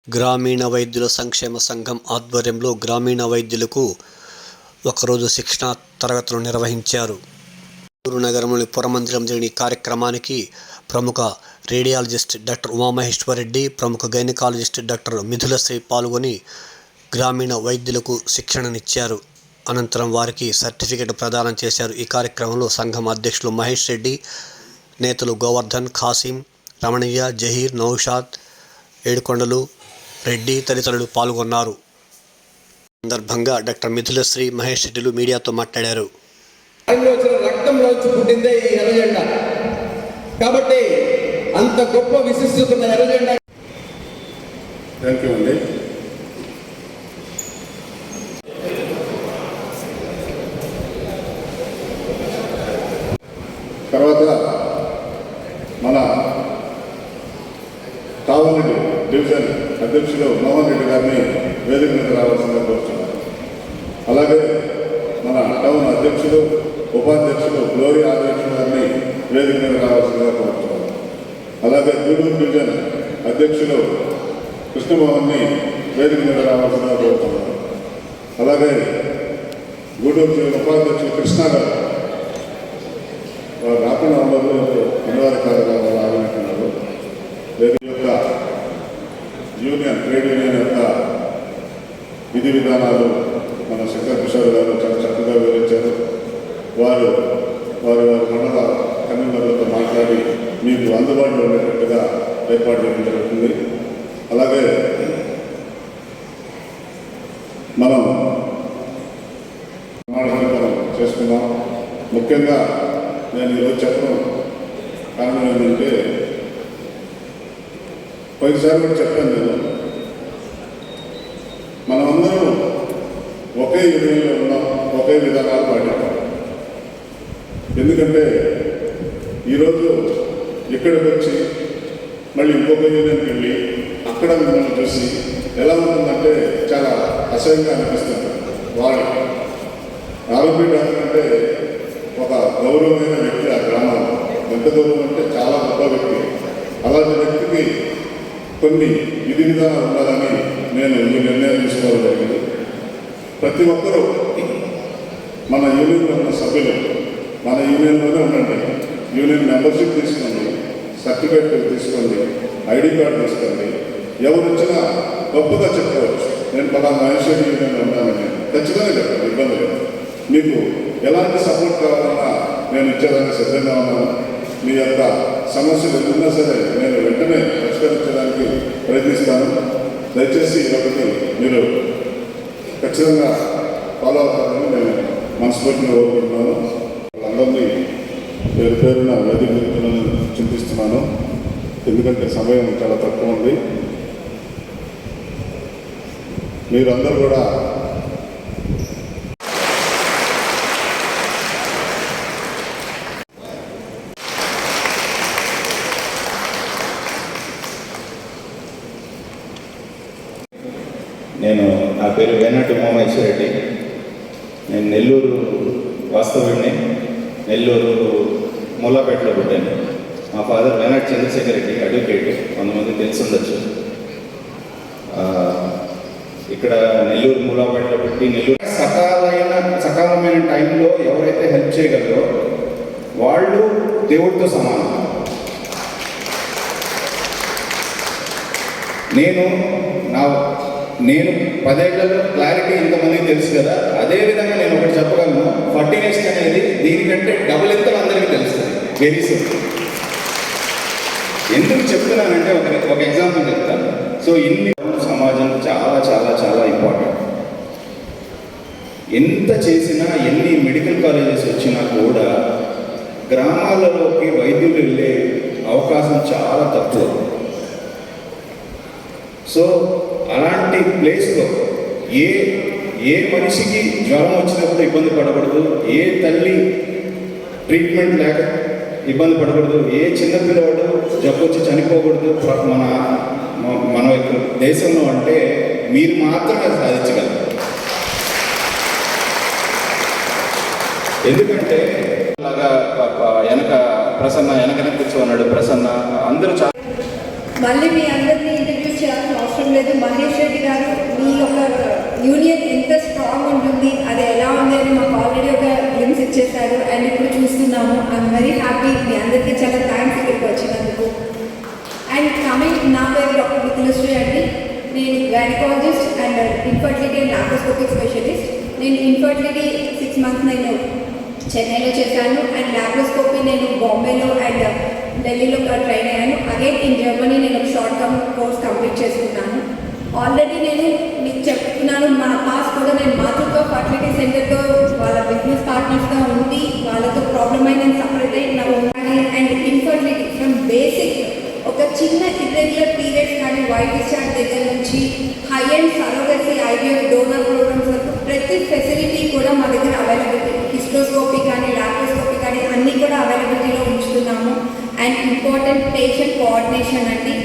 గ్రామీణ వైద్యుల సంక్షేమ సంఘం ఆధ్వర్యంలో గ్రామీణ వైద్యులకు ఒకరోజు శిక్షణా తరగతులు నిర్వహించారు. గుంటూరు నగరంలోని పురమందిరం జరిగిన ఈ కార్యక్రమానికి ప్రముఖ రేడియాలజిస్ట్ డాక్టర్ ఉమామహేశ్వరరెడ్డి, ప్రముఖ గైనకాలజిస్ట్ డాక్టర్ మిథులశ్రీ పాల్గొని గ్రామీణ వైద్యులకు శిక్షణనిచ్చారు. అనంతరం వారికి సర్టిఫికెట్ ప్రదానం చేశారు. ఈ కార్యక్రమంలో సంఘం అధ్యక్షులు మహేష్ రెడ్డి, నేతలు గోవర్ధన్, ఖాసిం, రమణయ్య, జహీర్, నౌషాద్, ఏడుకొండలు, రెడ్డి తదితరులు పాల్గొన్నారు. సందర్భంగా డాక్టర్ మిథులశ్రీ, మహేష్ రెడ్డిలు మీడియాతో మాట్లాడారు. రక్తంలోంచి పుట్టిందే ఈ ఎర్రజెండా. కాబట్టి అంత గొప్ప విశిష్టత ఉన్న ఎర్రజెండా. థ్యాంక్ యూ అండి. తర్వాత మన కావలి డివిజన్ అధ్యక్షులు మోహన్ రెడ్డి గారిని వేదిక మీద రావాల్సిందిగా కోరుతున్నాను. అలాగే మన టౌన్ అధ్యక్షులు, ఉపాధ్యక్షులు గ్లోరీ అధ్యక్షులు గారిని వేదిక మీద రావాల్సిందిగా కోరుతున్నాను. అలాగే గూడూరు డివిజన్ అధ్యక్షులు కృష్ణమోహన్ని వేదిక మీద రావాల్సిందిగా కోరుతున్నాను. అలాగే గూడూరు ఉపాధ్యక్షులు కృష్ణ గారు వారు రాకుండా ఉండదు, అనివార్య కారణాల ఆగినట్టున్నారు. వేదిక యొక్క ట్రేడ్ యూనియన్ యొక్క విధి విధానాలు మన శంకర్ కిషోర్ గారు చాలా చక్కగా వివరించారు. వారి మండల కన్వీనర్లతో మాట్లాడి మీకు అందుబాటులో ఉండేటట్టుగా ఏర్పాటు చేయడం జరుగుతుంది. అలాగే మనం చేసుకున్నాం. ముఖ్యంగా నేను ఈరోజు చెప్పడం కారణం ఏంటంటే, కొన్నిసార్లు కూడా చెప్పాను నేను, మనమందరం ఒకే యూనియన్లో ఉన్నాం, ఒకే విధానాలు పాటిస్తాం. ఎందుకంటే ఈరోజు ఇక్కడికి వచ్చి మళ్ళీ ఇంకొక యూనియన్కి వెళ్ళి అక్కడ మిమ్మల్ని చూసి ఎలా ఉంటుందంటే చాలా అసహ్యంగా అనిపిస్తుంది. వాడు ఆరోగ్య అంటే ఒక గౌరవమైన వ్యక్తి ఆ గ్రామంలో, ఎంత గౌరవం అంటే చాలా గొప్ప వ్యక్తి. అలాంటి వ్యక్తికి కొన్ని విధి విధానాలు ఉండాలని నేను ఈ నిర్ణయం తీసుకోవడం జరిగింది. ప్రతి ఒక్కరూ మన యూనియన్లో ఉన్న సభ్యులు మన యూనియన్లోనే ఉండండి. యూనియన్ మెంబర్షిప్ తీసుకోండి, సర్టిఫికేట్ తీసుకోండి, ఐడి కార్డు తీసుకోండి. ఎవరు వచ్చినా గొప్పగా చెప్పుకోవచ్చు, నేను పలానా మహేష్ యూనియన్లో ఉన్నానని ఖచ్చితంగా చెప్పండి, ఇబ్బంది లేదు. మీకు ఎలాంటి సపోర్ట్ కావాలన్నా నేను ఇచ్చేదానికి సిద్ధంగా ఉన్నాను. మీ యొక్క సమస్యలు ఏదన్నా సరే నేను వెంటనే పరిష్కరించడానికి ప్రయత్నిస్తాను. దయచేసి ఒకటి మీరు ఖచ్చితంగా ఫాలో అవుతారని నేను మనస్ఫూర్తిగా కోరుకుంటున్నాను. వాళ్ళందరినీ పేరు పేరున వేదిక చింతిస్తున్నాను, ఎందుకంటే సమయం చాలా తక్కువ ఉంది. మీరందరూ కూడా నా పేరు వేనాటి ఉమామహేశ్వరరెడ్డి. నేను నెల్లూరు వాస్తవ్యుడిని. నెల్లూరు మూలాపేటలో పుట్టాను. మా ఫాదర్ వేనాటి చంద్రశేఖర్ రెడ్డి, అడ్వకేట్, కొంతమంది తెలిసి ఉండొచ్చు. ఇక్కడ నెల్లూరు మూలాపేటలో పుట్టి నెల్లూరు సకాలమైన టైంలో ఎవరైతే హెల్ప్ చేయగలరో వాళ్ళు దేవుడితో సమానం. నేను 10 ఏళ్లలో క్లారిటీ ఇంతమందికి తెలుసు కదా, అదేవిధంగా నేను ఒకటి చెప్పగలను, ఫర్టినెస్ అనేది దీనికంటే డబుల్ ఎంతలో అందరికీ తెలుస్తుంది. Very simple. ఎందుకు చెప్తున్నానంటే ఒక ఎగ్జాంపుల్ చెప్తాను. సో ఇన్ని సమాజం చాలా చాలా చాలా ఇంపార్టెంట్. ఎంత చేసినా, ఎన్ని మెడికల్ కాలేజెస్ వచ్చినా కూడా గ్రామాలలోకి వైద్యులు వెళ్ళే అవకాశం చాలా తక్కువ. సో అలాంటి ప్లేస్లో ఏ మనిషికి జ్వరం వచ్చినప్పుడు ఇబ్బంది పడకూడదు, ఏ తల్లి ట్రీట్మెంట్ లేక ఇబ్బంది పడకూడదు, ఏ చిన్నపిల్లవాడు జబ్బు వచ్చి చనిపోకూడదు మన దేశంలో అంటే మీరు మాత్రమే సాధించగలరు. ఎందుకంటే అలాగా వెనక కూర్చోన్నాడు ప్రసన్న, అందరూ చాలా మళ్ళీ మీ అందరినీ ఇంటర్వ్యూ ఇంట్రడ్యూస్ చేయాల్సిన అవసరం లేదు. మహేష్ రెడ్డి గారు మీ యొక్క యూనియన్ ఎంత స్ట్రాంగ్ ఉంటుంది, అది ఎలా ఉంది అని మాకు ఆల్రెడీ ఒక గ్లిమ్స్ ఇచ్చేసారు అండ్ ఇప్పుడు చూస్తున్నాము. I'm very happy. మీ అందరికీ చాలా థ్యాంక్స్ ఇక్కడికి వచ్చినందుకు. అండ్ కమింగ్, నా పేరు డాక్టర్ మిథులశ్రీ అండి. నేను gynaecologist and infertility and laparoscopic specialist. నేను ఇన్ఫర్టిలిటీ 6 months నేను చెన్నైలో చేశాను అండ్ లాప్రోస్కోపీ నేను బాంబేలో అండ్ ఢిల్లీలో ట్రైన్ అయ్యాను. అగైన్ ఇన్ జర్మనీ నేను ఒక షార్ట్ టర్మ్ కోర్స్ కంప్లీట్ చేసుకున్నాను. ఆల్రెడీ నేను మీకు చెప్తున్నాను, మా పాస్ కూడా నేను మాతృత్వ ఫర్టిలిటీ సెంటర్తో వాళ్ళ బిజినెస్ పార్ట్నర్స్గా ఉండి వాళ్ళతో ప్రాబ్లమ్ అయి నేను సపరేట్ అయ్యి నా అండ్ ఇన్ఫర్టిలిటీ ఫ్రమ్ బేసిక్ ఒక చిన్న ఇర్రెగ్యులర్ పీరియడ్స్ కానీ వైట్ డిశ్చార్జ్ దగ్గర నుంచి high and surrogacy IVF donor programs వరకు ప్రతి ఫెసిలిటీ కూడా మా దగ్గర అవైలబిలిటీ, హిస్టోస్కోపీ కానీ లాప్రోస్కోపీ కానీ అన్నీ కూడా అవైలబిలిటీలో ఉంచుతున్నాము. అండ్ ఇంపార్టెంట్ పేషెంట్ కోఆర్డినేషన్ అండి.